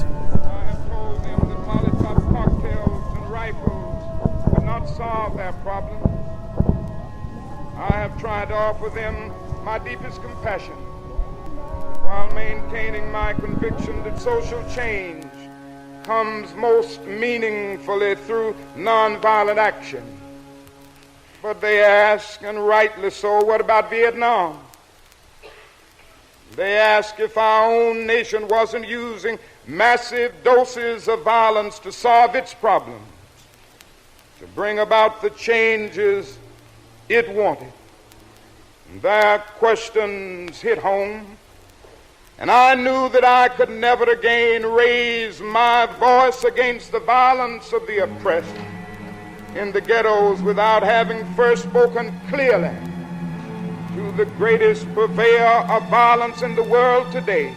years. I have told them that Molotov cocktails and rifles would not solve their problem. I have tried to offer them my deepest compassion while maintaining my conviction that social change comes most meaningfully through nonviolent action. But they ask, and rightly so, what about Vietnam? They ask if our own nation wasn't using massive doses of violence to solve its problems, to bring about the changes it wanted. Their questions hit home, and I knew that I could never again raise my voice against the violence of the oppressed in the ghettos without having first spoken clearly to the greatest purveyor of violence in the world today,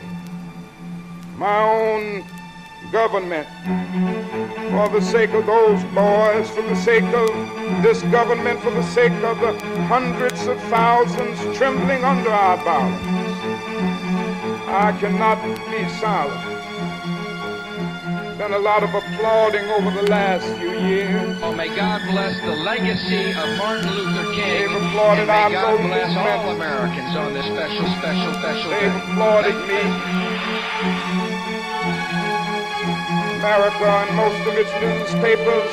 my own government. For the sake of those boys, for the sake of this government, for the sake of the hundreds of thousands trembling under our violence, I cannot be silent. Been a lot of applauding over the last few years. Oh, may God bless the legacy of Martin Luther King. They've applauded and may our God social bless all movement. Americans on this special They've day. applauded me. America and most of its newspapers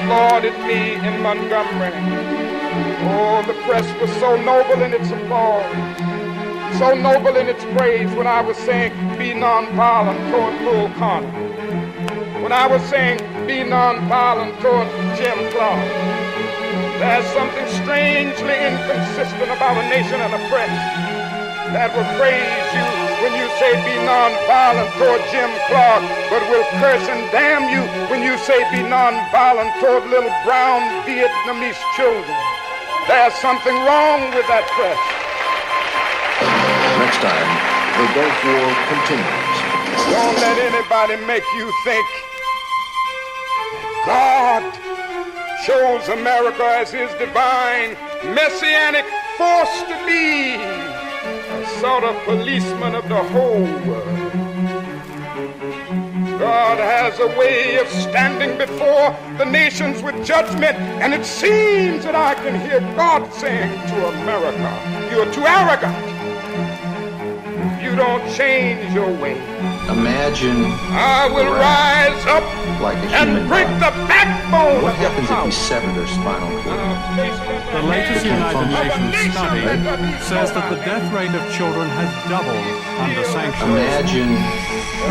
applauded me in Montgomery. Oh, the press was so noble in its applause, so noble in its praise when I was saying, be nonviolent toward Bull Connor. When I was saying, be nonviolent toward Jim Clark. There's something strangely inconsistent about a nation and a press that will praise you when you say be nonviolent toward Jim Clark, but will curse and damn you when you say be nonviolent toward little brown Vietnamese children. There's something wrong with that press. Next time, the Gulf War continues. Don't let anybody make you think God chose America as his divine messianic force to be a sort of policeman of the whole world. God has a way of standing before the nations with judgment, and it seems that I can hear God saying to America, you're too arrogant. You don't change your way. Imagine I will rise up like a and human break body. the backbone What of your happens if we power. sever their spinal cord? The latest United Nations study says that the death rate of children has doubled under sanctions. Imagine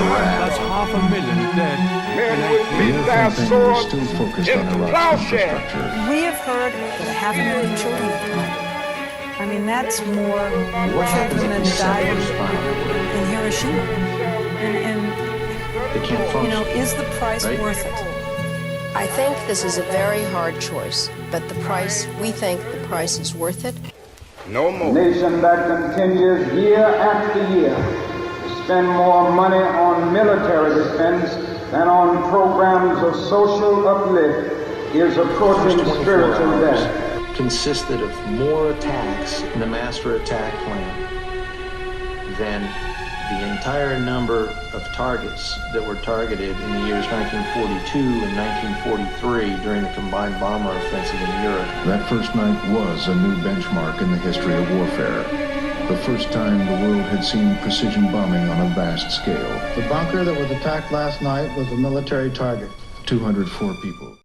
That's Iraq. 500,000 dead Men in will 8 beat years. their swords still focused on into Iraq's plowshares. infrastructure. We have heard that 500,000 children have died. I mean, that's more What happens children if we than sever died their spinal cord? in Hiroshima. And They can't you function. know, is the price Right? worth it? I think this is a very hard choice, but we think the price is worth it. No more. Nation that continues year after year to spend more money on military defense than on programs of social uplift is approaching First 24 spiritual hours death. consisted of more attacks in the master attack plan than the entire number of targets that were targeted in the years 1942 and 1943 during the combined bomber offensive in Europe. That first night was a new benchmark in the history of warfare. The first time the world had seen precision bombing on a vast scale. The bunker that was attacked last night was a military target. 204 people.